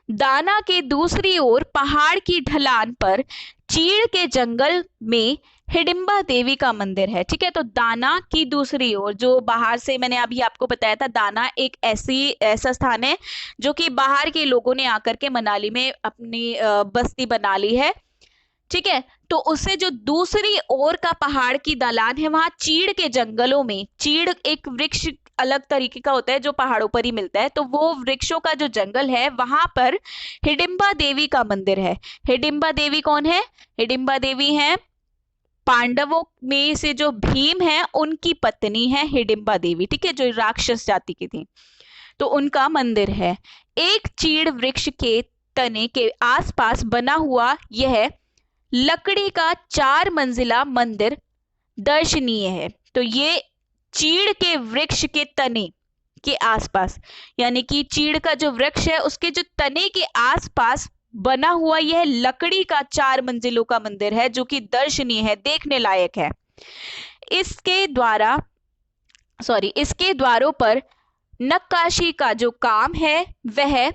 दाना के दूसरी ओर पहाड़ की ढलान पर चीड़ के जंगल में हिडिंबा देवी का मंदिर है। ठीक है, तो दाना की दूसरी ओर, जो बाहर से मैंने अभी आपको बताया था, दाना एक ऐसा स्थान है जो कि बाहर के लोगों ने आकर के मनाली में अपनी बस्ती बना ली है। ठीक है, तो उससे जो दूसरी ओर का पहाड़ की ढलान है, वहां चीड़ के जंगलों में, चीड़ एक वृक्ष अलग तरीके का होता है जो पहाड़ों पर ही मिलता है, तो वो वृक्षों का जो जंगल है वहां पर हिडिंबा देवी का मंदिर है। हिडिंबा देवी कौन है? हिडिंबा देवी है पांडवों में से जो भीम है उनकी पत्नी है हिडिंबा देवी। ठीक है, जो राक्षस जाति की थी, तो उनका मंदिर है। एक चीड़ वृक्ष के तने के आसपास बना हुआ यह लकड़ी का 4 मंजिला मंदिर दर्शनीय है। तो ये चीड़ के वृक्ष के तने के आसपास, यानी कि चीड़ का जो वृक्ष है उसके जो तने के आसपास बना हुआ यह लकड़ी का 4 मंजिलों का मंदिर है, जो कि दर्शनीय है, देखने लायक है। इसके द्वारा इसके द्वारों पर नक्काशी का जो काम है वह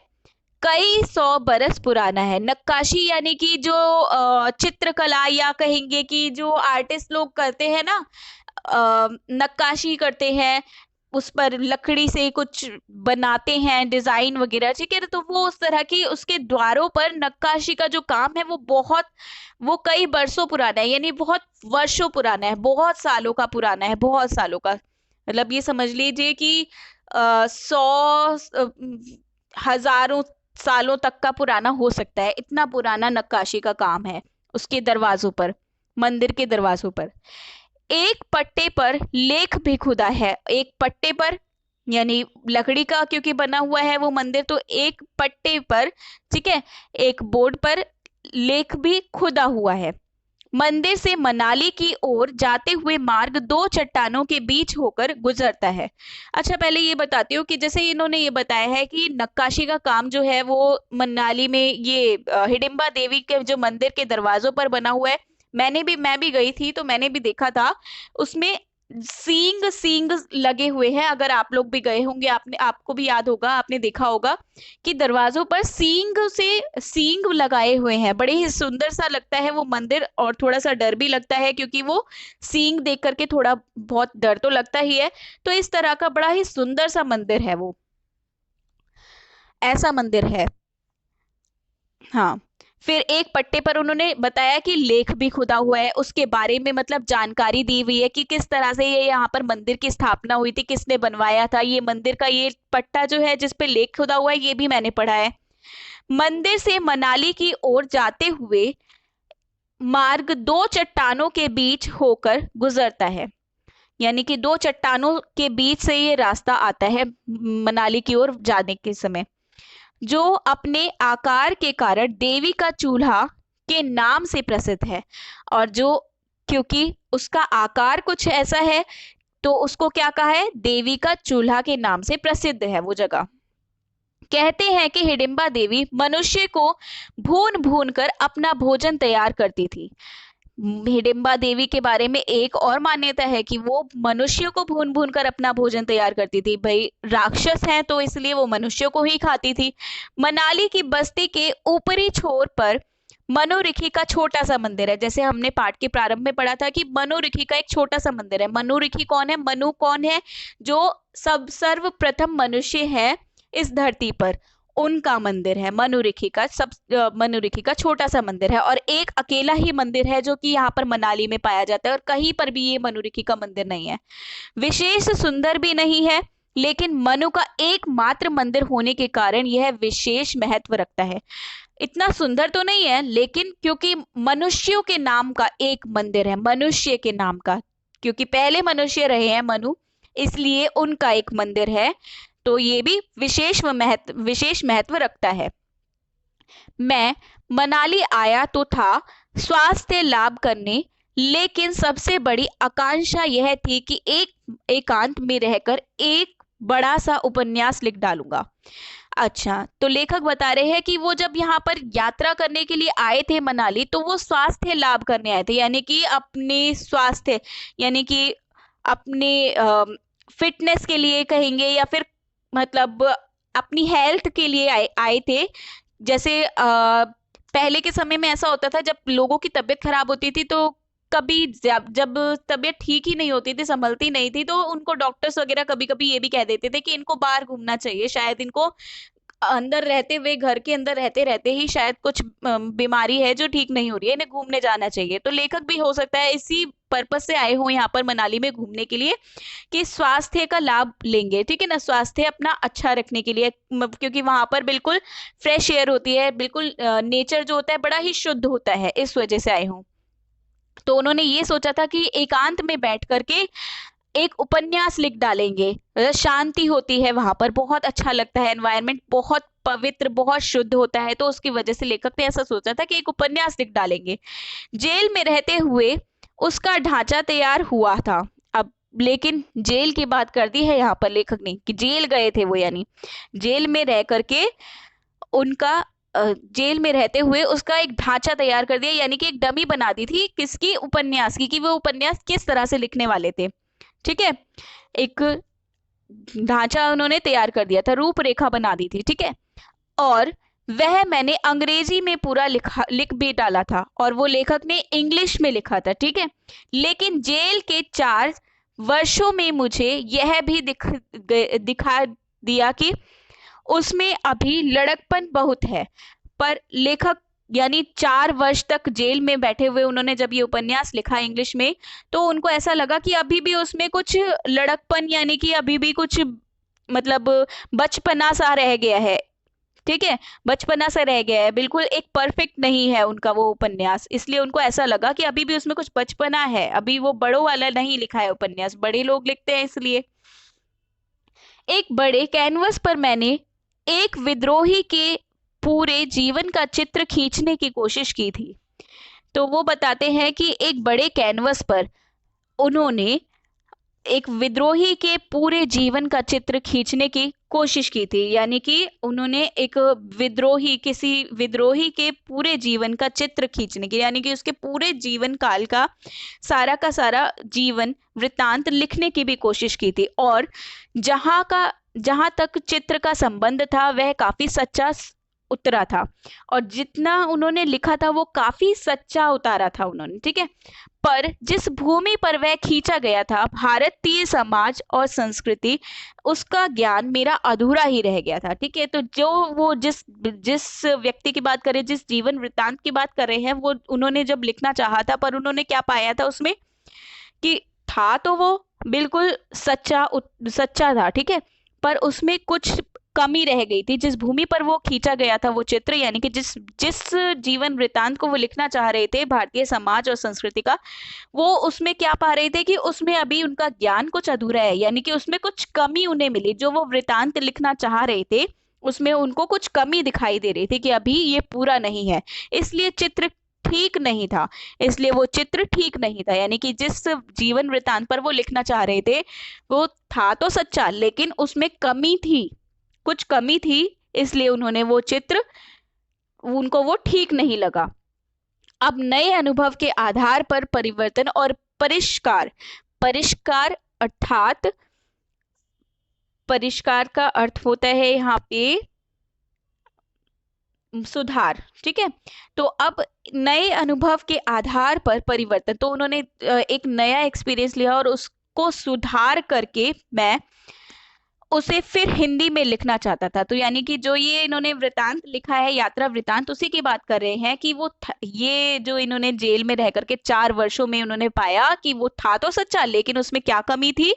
कई 100 बरस पुराना है। नक्काशी यानी कि जो चित्रकला, या कहेंगे कि जो आर्टिस्ट लोग करते हैं ना, नक्काशी करते हैं, उस पर लकड़ी से कुछ बनाते हैं डिजाइन वगैरह। ठीक है, तो वो उस तरह की उसके द्वारों पर नक्काशी का जो काम है वो कई बरसों पुराना है, यानी बहुत वर्षों पुराना है, बहुत सालों का पुराना है, बहुत सालों का। मतलब ये समझ लीजिए कि 100 हजारों सालों तक का पुराना हो सकता है, इतना पुराना नक्काशी का काम है उसके दरवाजों पर, मंदिर के दरवाजों पर। एक पट्टे पर लेख भी खुदा है। एक पट्टे पर यानी लकड़ी का क्योंकि बना हुआ है वो मंदिर, तो एक पट्टे पर, ठीक है, एक बोर्ड पर लेख भी खुदा हुआ है। मंदिर से मनाली की ओर जाते हुए मार्ग 2 चट्टानों के बीच होकर गुजरता है। अच्छा, पहले ये बताती हूँ कि जैसे इन्होंने ये बताया है कि नक्काशी का काम जो है वो मनाली में ये हिडिंबा देवी के जो मंदिर के दरवाजों पर बना हुआ है। मैं भी गई थी तो मैंने भी देखा था, उसमें सींग सींग लगे हुए हैं। अगर आप लोग भी गए होंगे, आपको भी याद होगा, आपने देखा होगा कि दरवाजों पर सींग लगाए हुए हैं। बड़े ही सुंदर सा लगता है वो मंदिर, और थोड़ा सा डर भी लगता है क्योंकि वो सींग देख करके थोड़ा बहुत डर तो लगता ही है। तो इस तरह का बड़ा ही सुंदर सा मंदिर है वो, ऐसा मंदिर है। हाँ, फिर एक पट्टे पर उन्होंने बताया कि लेख भी खुदा हुआ है, उसके बारे में मतलब जानकारी दी हुई है कि किस तरह से ये यहाँ पर मंदिर की स्थापना हुई थी, किसने बनवाया था। ये मंदिर का ये पट्टा जो है जिस पे लेख खुदा हुआ है, ये भी मैंने पढ़ा है। मंदिर से मनाली की ओर जाते हुए मार्ग 2 चट्टानों के बीच होकर गुजरता है, यानी कि 2 चट्टानों के बीच से ये रास्ता आता है मनाली की ओर जाने के समय, जो अपने आकार के कारण देवी का चूल्हा के नाम से प्रसिद्ध है। और जो क्योंकि उसका आकार कुछ ऐसा है, तो उसको क्या कहा है? देवी का चूल्हा के नाम से प्रसिद्ध है वो जगह। कहते हैं कि हिडिंबा देवी मनुष्य को भून भून कर अपना भोजन तैयार करती थी। हिडिंबा देवी के बारे में एक और मान्यता है कि वो मनुष्य को भून भून कर अपना भोजन तैयार करती थी। भाई राक्षस हैं तो इसलिए वो मनुष्यों को ही खाती थी। मनाली की बस्ती के ऊपरी छोर पर मनोरिखी का छोटा सा मंदिर है। जैसे हमने पाठ के प्रारंभ में पढ़ा था कि मनोरिखी का एक छोटा सा मंदिर है। मनोरिखी कौन है? मनु कौन है? जो सब सर्वप्रथम मनुष्य है इस धरती पर, उनका मंदिर है मनुरिखी का। मनुरिखी का छोटा सा मंदिर है, और एक अकेला ही मंदिर है जो कि यहाँ पर मनाली में पाया जाता है, और कहीं पर भी ये मनुरिखी का मंदिर नहीं है। विशेष सुंदर भी नहीं है, लेकिन मनु का एकमात्र मंदिर होने के कारण यह विशेष महत्व रखता है। इतना सुंदर तो नहीं है, लेकिन क्योंकि मनुष्यों के नाम का एक मंदिर है, मनुष्य के नाम का, क्योंकि पहले मनुष्य रहे हैं मनु, इसलिए उनका एक मंदिर है, तो ये भी विशेष महत्व रखता है। मैं मनाली आया तो था स्वास्थ्य लाभ करने, लेकिन सबसे बड़ी आकांक्षा यह थी कि एक एकांत में रहकर एक बड़ा सा उपन्यास लिख डालूंगा। अच्छा, तो लेखक बता रहे हैं कि वो जब यहाँ पर यात्रा करने के लिए आए थे मनाली, तो वो स्वास्थ्य लाभ करने आए थे, यानी कि अपने स्वास्थ्य, यानी कि अपने फिटनेस के लिए कहेंगे, या फिर मतलब अपनी हेल्थ के लिए आए थे। जैसे पहले के समय में ऐसा होता था, जब लोगों की तबीयत खराब होती थी तो कभी जब तबीयत ठीक ही नहीं होती थी, संभलती नहीं थी, तो उनको डॉक्टर्स वगैरह कभी कभी ये भी कह देते थे कि इनको बाहर घूमना चाहिए, शायद इनको अंदर रहते हुए, घर के अंदर रहते रहते ही शायद कुछ बीमारी है जो ठीक नहीं हो रही है, इन्हें घूमने जाना चाहिए। तो लेखक भी हो सकता है इसी पर्पस से आए हों यहाँ पर मनाली में घूमने के लिए, कि स्वास्थ्य का लाभ लेंगे, ठीक है ना, स्वास्थ्य अपना अच्छा रखने के लिए, क्योंकि वहां पर बिल्कुल फ्रेश एयर होती है, बिल्कुल नेचर जो होता है बड़ा ही शुद्ध होता है, इस वजह से आए हों। तो उन्होंने ये सोचा था कि एकांत में बैठ करके एक उपन्यास लिख डालेंगे, शांति होती है वहां पर, बहुत अच्छा लगता है, एनवायरनमेंट बहुत पवित्र बहुत शुद्ध होता है, तो उसकी वजह से लेखक ने ऐसा सोचा था कि एक उपन्यास लिख डालेंगे। जेल में रहते हुए उसका ढांचा तैयार हुआ था। अब लेकिन जेल की बात कर दी है यहाँ पर लेखक ने, कि जेल गए थे वो, यानी जेल में रह करके उनका जेल में रहते हुए उसका एक ढांचा तैयार कर दिया, यानी कि एक डमी बना दी थी, किसकी, उपन्यास की, कि वो उपन्यास किस तरह से लिखने वाले थे, ठीक है, एक ढांचा उन्होंने तैयार कर दिया था, रूपरेखा बना दी थी, ठीक है। और वह मैंने अंग्रेजी में पूरा लिख भी डाला था, और वो लेखक ने इंग्लिश में लिखा था, ठीक है। लेकिन जेल के 4 वर्षों में मुझे यह भी दिखा दिया कि उसमें अभी लड़कपन बहुत है। पर लेखक यानी 4 वर्ष तक जेल में बैठे हुए उन्होंने जब ये उपन्यास लिखा इंग्लिश में, तो उनको ऐसा लगा कि अभी भी उसमें कुछ लड़कपन, यानी कि अभी भी कुछ मतलब बचपना सा रह गया है, ठीक है, बचपना सा रह गया है, बिल्कुल एक परफेक्ट नहीं है उनका वो उपन्यास, इसलिए उनको ऐसा लगा कि अभी भी उसमें कुछ बचपना है, अभी वो बड़ों वाला नहीं लिखा है उपन्यास, बड़े लोग लिखते हैं इसलिए। एक बड़े कैनवस पर मैंने एक विद्रोही के पूरे जीवन का चित्र खींचने की कोशिश की थी। तो वो बताते हैं कि एक बड़े कैनवस पर उन्होंने एक विद्रोही के पूरे जीवन का चित्र खींचने की कोशिश की थी, यानी कि उन्होंने एक विद्रोही, किसी विद्रोही के पूरे जीवन का चित्र खींचने की, यानी कि उसके पूरे जीवन काल का सारा जीवन वृतांत लिखने की भी कोशिश की थी। और जहां तक चित्र का संबंध था वह काफी सच्चा उतरा था, और जितना उन्होंने लिखा था वो काफी सच्चा उतारा था उन्होंने, ठीक है। पर जिस भूमि पर वह खींचा गया था, भारतीय समाज और संस्कृति, उसका ज्ञान मेरा अधूरा ही रह गया था, ठीक है। तो जो वो जिस जिस व्यक्ति की बात कर रहे, जिस जीवन वृत्तांत की बात कर रहे हैं, वो उन्होंने जब लिखना चाहा था, पर उन्होंने क्या पाया था उसमें, कि था तो वो बिल्कुल सच्चा था, ठीक है, पर उसमें कुछ कमी रह गई थी। जिस भूमि पर वो खींचा गया था वो चित्र, यानी कि जिस जिस जीवन वृत्तांत को वो लिखना चाह रहे थे भारतीय समाज और संस्कृति का, वो उसमें क्या पा रहे थे कि उसमें अभी उनका ज्ञान कुछ अधूरा है, यानी कि उसमें कुछ कमी उन्हें मिली, जो वो वृत्तांत लिखना चाह रहे थे उसमें उनको कुछ कमी दिखाई दे रही थी, कि अभी ये पूरा नहीं है, इसलिए चित्र ठीक नहीं था, इसलिए वो चित्र ठीक नहीं था, यानी कि जिस जीवन वृत्तांत पर वो लिखना चाह रहे थे वो था तो सच्चा, लेकिन उसमें कमी थी, कुछ कमी थी, इसलिए उन्होंने वो चित्र, उनको वो ठीक नहीं लगा। अब नए अनुभव के आधार पर परिवर्तन और परिष्कार, परिष्कार अर्थात, परिष्कार का अर्थ होता है यहाँ पे सुधार, ठीक है। तो अब नए अनुभव के आधार पर परिवर्तन, तो उन्होंने एक नया एक्सपीरियंस लिया और उसको सुधार करके मैं उसे फिर हिंदी में लिखना चाहता था। तो यानी कि जो ये इन्होंने वृतांत लिखा है, यात्रा वृतांत, उसी की बात कर रहे हैं कि वो ये जो इन्होंने जेल में रह करके 4 वर्षों में उन्होंने पाया कि वो था तो सच्चा, लेकिन उसमें क्या कमी थी,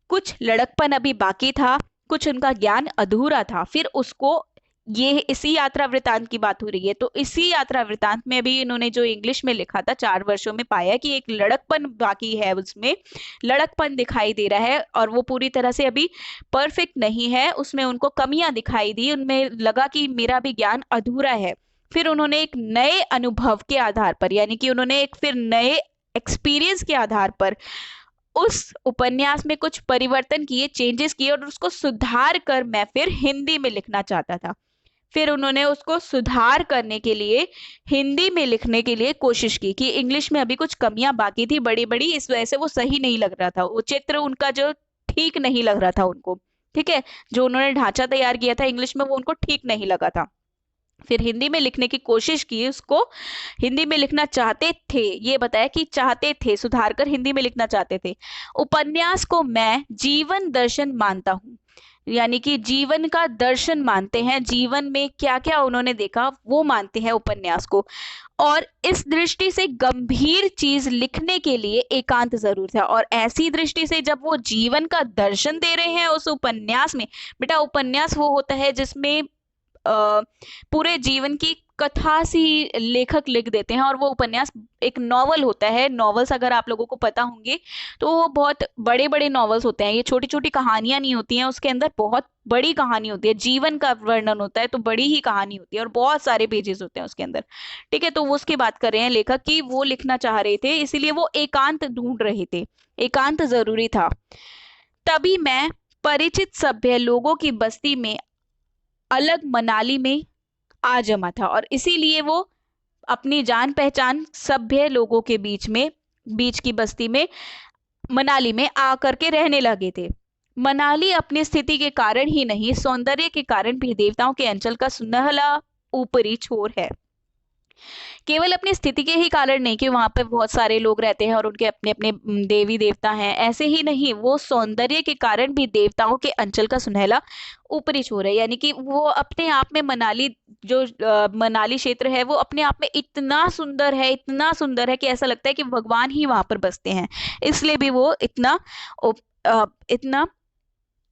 कुछ लड़कपन अभी बाकी था, कुछ उनका ज्ञान अधूरा था। फिर उसको, ये इसी यात्रा वृतांत की बात हो रही है, तो इसी यात्रा वृतांत में भी इन्होंने जो इंग्लिश में लिखा था 4 वर्षों में, पाया कि एक लड़कपन बाकी है, उसमें लड़कपन दिखाई दे रहा है और वो पूरी तरह से अभी परफेक्ट नहीं है, उसमें उनको कमियां दिखाई दी, उनमें लगा कि मेरा भी ज्ञान अधूरा है। फिर उन्होंने एक नए अनुभव के आधार पर, यानी कि उन्होंने एक फिर नए एक्सपीरियंस के आधार पर उस उपन्यास में कुछ परिवर्तन किए, चेंजेस किए, और उसको सुधार कर मैं फिर हिंदी में लिखना चाहता था। फिर उन्होंने उसको सुधार करने के लिए हिंदी में लिखने के लिए कोशिश की, कि इंग्लिश में अभी कुछ कमियां बाकी थी बड़ी बड़ी, इस वजह से वो सही नहीं लग रहा था, वो चित्र उनका जो ठीक नहीं लग रहा था उनको, ठीक है, जो उन्होंने ढांचा तैयार किया था इंग्लिश में वो उनको ठीक नहीं लगा था। फिर हिंदी में लिखने की कोशिश की, उसको हिंदी में लिखना चाहते थे, ये बताया कि चाहते थे, सुधार कर हिंदी में लिखना चाहते थे। उपन्यास को मैं जीवन दर्शन मानता हूँ, यानी कि जीवन का दर्शन मानते हैं, जीवन में क्या क्या उन्होंने देखा वो मानते हैं उपन्यास को। और इस दृष्टि से गंभीर चीज लिखने के लिए एकांत जरूर था, और ऐसी दृष्टि से जब वो जीवन का दर्शन दे रहे हैं उस उपन्यास में, बेटा उपन्यास वो होता है जिसमें पूरे जीवन की कथा सी लेखक लिख देते हैं, और वो उपन्यास एक नॉवल होता है। नॉवेल्स अगर आप लोगों को पता होंगे तो वो बहुत बड़े बड़े नॉवेल्स होते हैं, ये छोटी छोटी कहानियां नहीं होती हैं, उसके अंदर बहुत बड़ी कहानी होती है, जीवन का वर्णन होता है, तो बड़ी ही कहानी होती है और बहुत सारे पेजेस होते हैं उसके अंदर। ठीक है, तो वो उसकी बात कर रहे हैं लेखक कि वो लिखना चाह रहे थे, इसीलिए वो एकांत ढूंढ रहे थे, एकांत जरूरी था। तभी मैं परिचित सभ्य लोगों की बस्ती में अलग मनाली में आ जमा था, और इसीलिए वो अपनी जान पहचान सभ्य लोगों के बीच में, बीच की बस्ती में, मनाली में आ करके रहने लगे थे। मनाली अपनी स्थिति के कारण ही नहीं, सौंदर्य के कारण भी देवताओं के अंचल का सुनहला ऊपरी छोर है। केवल अपनी स्थिति के ही कारण नहीं कि वहां पे बहुत सारे लोग रहते हैं और उनके अपने अपने देवी देवता हैं, ऐसे ही नहीं, वो सौंदर्य के कारण भी देवताओं के अंचल का सुनहला ऊपरी छोर है। यानी कि वो अपने आप में मनाली, जो मनाली क्षेत्र है वो अपने आप में इतना सुंदर है, इतना सुंदर है कि ऐसा लगता है कि भगवान ही वहां पर बसते हैं, इसलिए भी वो इतना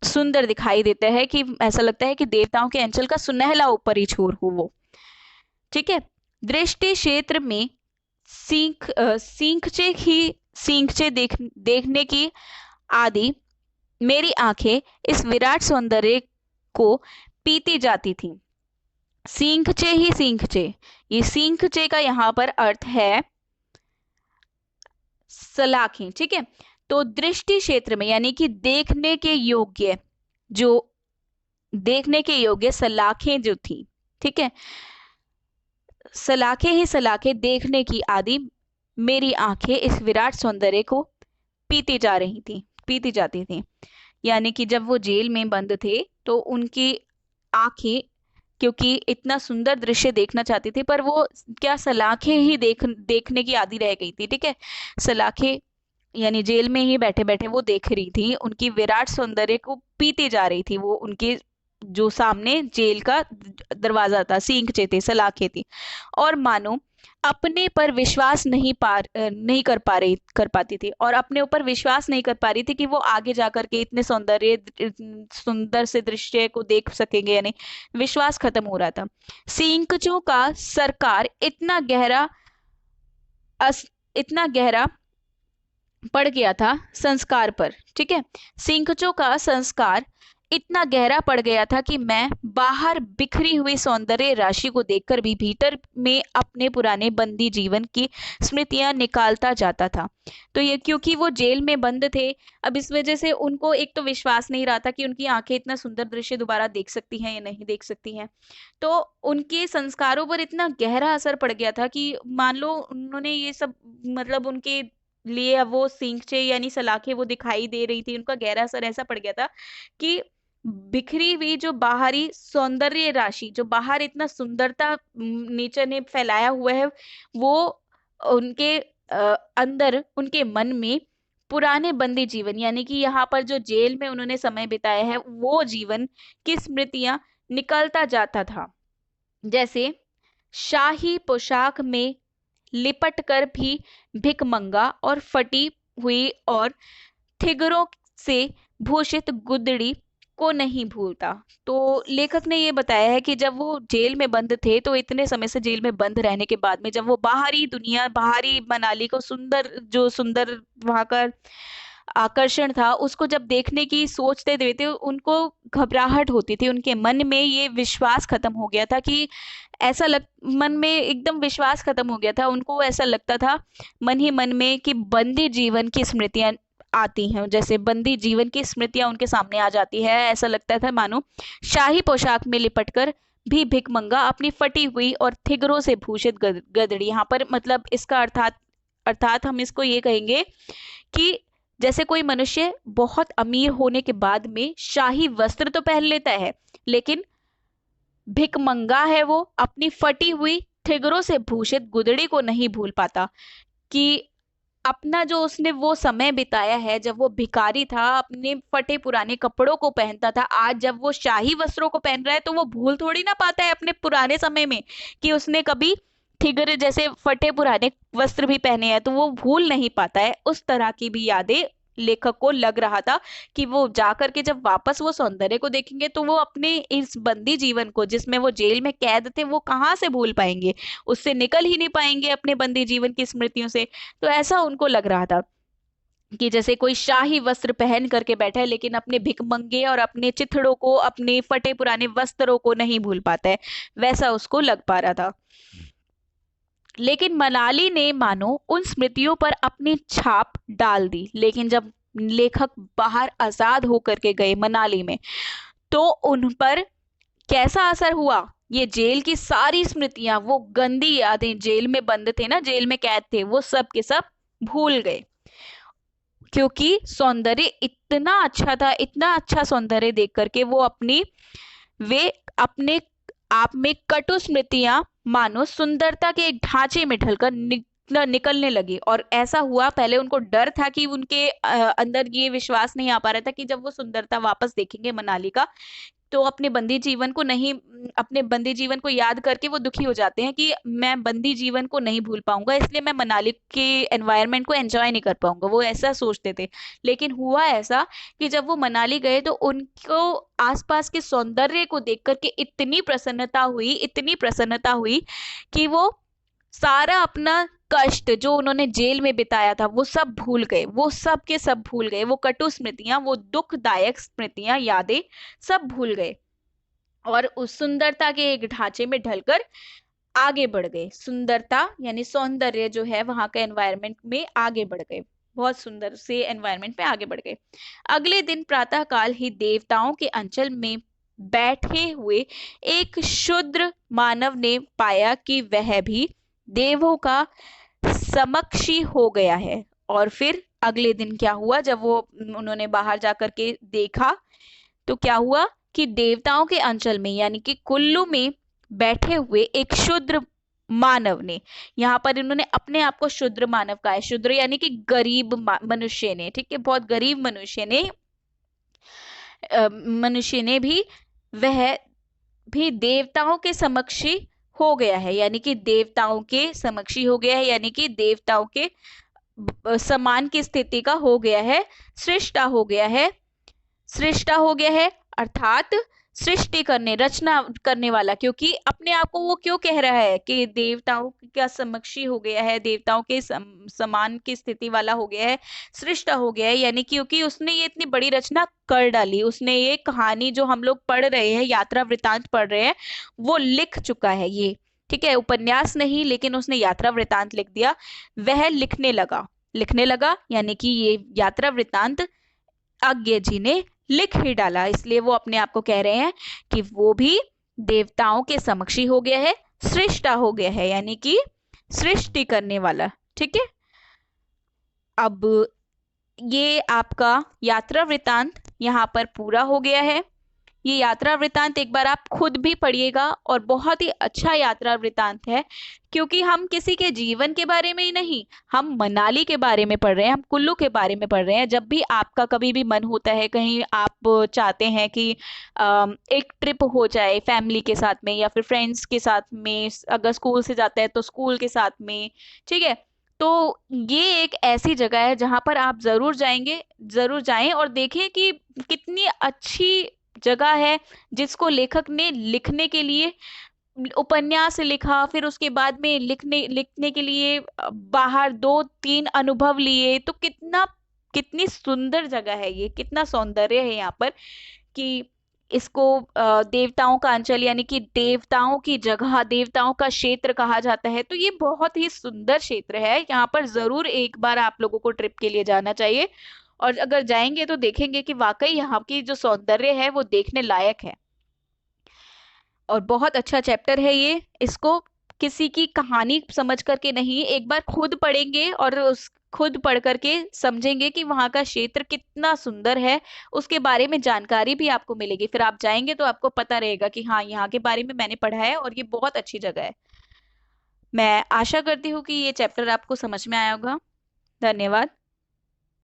सुंदर दिखाई देता है कि ऐसा लगता है कि देवताओं के अंचल का सुनहला ऊपरी छोर हो वो। ठीक है, दृष्टि क्षेत्र में सींखचे देखने की आदि मेरी आंखें इस विराट सौंदर्य को पीती जाती थी। सींखचे ही सींखचे, ये सींखचे का यहाँ पर अर्थ है सलाखें। ठीक है, तो दृष्टि क्षेत्र में यानी कि देखने के योग्य, जो देखने के योग्य सलाखें जो थी, ठीक है, सलाखें ही सलाखें देखने की आदि मेरी आंखें इस विराट सौंदर्य को पीती जा रही थी, पीती जाती थी। यानी कि जब वो जेल में बंद थे तो उनकी आंखें क्योंकि इतना सुंदर दृश्य देखना चाहती थी, पर वो क्या सलाखें ही देखने की आदी रह गई थी। ठीक है, सलाखें यानी जेल में ही बैठे बैठे वो देख रही थी, उनकी विराट सौंदर्य को पीती जा रही थी, वो उनके जो सामने जेल का दरवाजा था, सींखचे थे, सलाखें थी, और मानो अपने पर विश्वास नहीं कर पाती थी, और अपने ऊपर विश्वास नहीं कर पा रही थी कि वो आगे जाकर के इतने सुंदर से दृश्य को देख सकेंगे या नहीं, विश्वास खत्म हो रहा था। सींखचों का सरकार इतना गहरा पड़ गया था संस्कार पर। ठीक है, सींखचों का संस्कार इतना गहरा पड़ गया था कि मैं बाहर बिखरी हुई सौंदर्य राशि को देखकर भी भीतर में अपने पुराने बंदी जीवन की स्मृतियां निकालता जाता था। तो ये क्योंकि वो जेल में बंद थे, अब इस वजह से उनको एक तो विश्वास नहीं रहा था कि उनकी आंखें इतना सुंदर दृश्य दोबारा देख सकती हैं या नहीं देख सकती हैं, तो उनके संस्कारों पर इतना गहरा असर पड़ गया था कि मान लो उन्होंने ये सब, मतलब उनके लिए अब वो सींखचे यानी सलाखें वो दिखाई दे रही थी, उनका गहरा असर ऐसा पड़ गया था कि बिखरी हुई जो बाहरी सौंदर्य राशि, जो बाहर इतना सुंदरता नेचर ने फैलाया हुआ है, वो उनके अंदर, उनके मन में पुराने बंदी जीवन, यानी कि यहाँ पर जो जेल में उन्होंने समय बिताया है वो जीवन की स्मृतियां निकलता जाता था। जैसे शाही पोशाक में लिपट कर भी भिकमंगा और फटी हुई और थिगरों से भूषित गुदड़ी को नहीं भूलता। तो लेखक ने ये बताया है कि जब वो जेल में बंद थे, तो इतने समय से जेल में बंद रहने के बाद में जब वो बाहरी दुनिया, बाहरी मनाली को सुंदर वहां का आकर्षण था उसको जब देखने की सोचते थे, उनको घबराहट होती थी, उनके मन में ये विश्वास खत्म हो गया था कि मन में एकदम विश्वास खत्म हो गया था, उनको ऐसा लगता था मन ही मन में कि बंदी जीवन की स्मृतियां आती हैं, जैसे बंदी जीवन की स्मृतियां उनके सामने आ जाती है। ऐसा लगता था मानो शाही पोशाक में लिपटकर भी भिकमंगा अपनी फटी हुई और थिगरों से भूषित गदड़ी, यहाँ पर मतलब इसका अर्थात हम इसको ये कहेंगे कि जैसे कोई मनुष्य बहुत अमीर होने के बाद में शाही वस्त्र तो पहन लेता है, लेकिन भिकमंगा है वो, अपनी फटी हुई ठिगरों से भूषित गुदड़ी को नहीं भूल पाता। कि अपना जो उसने वो समय बिताया है जब वो भिखारी था, अपने फटे पुराने कपड़ों को पहनता था, आज जब वो शाही वस्त्रों को पहन रहा है तो वो भूल थोड़ी ना पाता है अपने पुराने समय में कि उसने कभी ठिगर जैसे फटे पुराने वस्त्र भी पहने हैं, तो वो भूल नहीं पाता है। उस तरह की भी यादें लेखक को लग रहा था कि वो जाकर के जब वापस वो सौंदर्य को देखेंगे तो वो अपने इस बंदी जीवन को, जिसमें वो जेल में कैद थे, वो कहाँ से भूल पाएंगे, उससे निकल ही नहीं पाएंगे अपने बंदी जीवन की स्मृतियों से। तो ऐसा उनको लग रहा था कि जैसे कोई शाही वस्त्र पहन करके बैठा है लेकिन अपने भिकमंगे और अपने चिथड़ों को, अपने फटे पुराने वस्त्रों को नहीं भूल पाता है, वैसा उसको लग पा रहा था। लेकिन मनाली ने मानो उन स्मृतियों पर अपनी छाप डाल दी। लेकिन जब लेखक बाहर आजाद होकर के गए मनाली में, तो उन पर कैसा असर हुआ? ये जेल की सारी स्मृतियां, वो गंदी यादें, जेल में बंद थे ना, जेल में कैद थे, वो सब के सब भूल गए। क्योंकि सौंदर्य इतना अच्छा था, इतना अच्छा सौंदर्य देख करके वे अपने आप में कटु स्मृतियां मानो सुंदरता के एक ढांचे में ढलकर निकलने लगी। और ऐसा हुआ, पहले उनको डर था कि उनके अंदर ये विश्वास नहीं आ पा रहा था कि जब वो सुंदरता वापस देखेंगे मनाली का, तो अपने बंदी जीवन को नहीं, अपने बंदी जीवन को याद करके वो दुखी हो जाते हैं कि मैं बंदी जीवन को नहीं भूल पाऊंगा, इसलिए मैं मनाली के एनवायरनमेंट को एंजॉय नहीं कर पाऊंगा, वो ऐसा सोचते थे। लेकिन हुआ ऐसा कि जब वो मनाली गए तो उनको आसपास के सौंदर्य को देख करके इतनी प्रसन्नता हुई, इतनी प्रसन्नता हुई कि वो सारा अपना कष्ट जो उन्होंने जेल में बिताया था वो सब भूल गए, वो सब के सब भूल गए, वो कटु स्मृतियां, वो दुखदायक स्मृतियां, यादें सब भूल गए और उस सुंदरता के एक ढांचे में ढलकर आगे बढ़ गए। सुंदरता यानी सौंदर्य जो है वहां का एनवायरनमेंट में आगे बढ़ गए, बहुत सुंदर से एनवायरनमेंट में आगे बढ़ गए। अगले दिन प्रातःकाल ही देवताओं के अंचल में बैठे हुए एक शूद्र मानव ने पाया कि वह भी देवों का समक्षी हो गया है। और फिर अगले दिन क्या हुआ, जब वो उन्होंने बाहर जाकर के देखा तो क्या हुआ कि देवताओं के अंचल में यानी कि कुल्लू में बैठे हुए एक शूद्र मानव ने, यहाँ पर इन्होंने अपने आप को शूद्र मानव कहा है, शूद्र यानी कि गरीब मनुष्य ने, ठीक है, बहुत गरीब मनुष्य ने भी, वह भी देवताओं के समक्षी हो गया है, यानी कि देवताओं के समक्षी हो गया है, यानी कि देवताओं के समान की स्थिति का हो गया है, सृष्टा हो गया है, सृष्टा हो गया है अर्थात सृष्टि करने, रचना करने वाला। क्योंकि अपने आप को वो क्यों कह रहा है कि देवताओं का समक्षी हो गया है, देवताओं के समान की स्थिति वाला हो गया है, सृष्टा हो गया है, यानी क्योंकि उसने ये इतनी बड़ी रचना कर डाली, उसने ये कहानी जो हम लोग पढ़ रहे हैं, यात्रा वृतांत पढ़ रहे हैं, वो लिख चुका है ये, ठीक है, उपन्यास नहीं लेकिन उसने यात्रा वृतांत लिख दिया। वह लिखने लगा यानी कि ये यात्रा वृतांत अज्ञे जी ने लिख ही डाला, इसलिए वो अपने आप को कह रहे हैं कि वो भी देवताओं के समक्षी हो गया है, सृष्टा हो गया है, यानी कि सृष्टि करने वाला, ठीक है। अब ये आपका यात्रा वृतांत यहाँ पर पूरा हो गया है। ये यात्रा वृतांत एक बार आप खुद भी पढ़िएगा और बहुत ही अच्छा यात्रा वृतांत है, क्योंकि हम किसी के जीवन के बारे में ही नहीं, हम मनाली के बारे में पढ़ रहे हैं, हम कुल्लू के बारे में पढ़ रहे हैं। जब भी आपका कभी भी मन होता है, कहीं आप चाहते हैं कि एक ट्रिप हो जाए फैमिली के साथ में या फिर फ्रेंड्स के साथ में, अगर स्कूल से जाता है तो स्कूल के साथ में, ठीक है, तो ये एक ऐसी जगह है जहां पर आप जरूर जाएंगे, जरूर जाएं और देखें कि कितनी अच्छी जगह है, जिसको लेखक ने लिखने के लिए उपन्यास लिखा, फिर उसके बाद में लिखने के लिए बाहर 2-3 अनुभव लिए, तो कितनी सुंदर जगह है ये, कितना सौंदर्य है यहाँ पर कि इसको देवताओं का अंचल यानी कि देवताओं की जगह, देवताओं का क्षेत्र कहा जाता है। तो ये बहुत ही सुंदर क्षेत्र है, यहाँ पर जरूर एक बार आप लोगों को ट्रिप के लिए जाना चाहिए और अगर जाएंगे तो देखेंगे कि वाकई यहाँ की जो सौंदर्य है वो देखने लायक है और बहुत अच्छा चैप्टर है ये, इसको किसी की कहानी समझ करके नहीं, एक बार खुद पढ़ेंगे और उस खुद पढ़ करके समझेंगे कि वहां का क्षेत्र कितना सुंदर है, उसके बारे में जानकारी भी आपको मिलेगी। फिर आप जाएंगे तो आपको पता रहेगा कि हाँ, यहाँ के बारे में मैंने पढ़ा है और ये बहुत अच्छी जगह है। मैं आशा करती हूँ कि ये चैप्टर आपको समझ में आया होगा। धन्यवाद।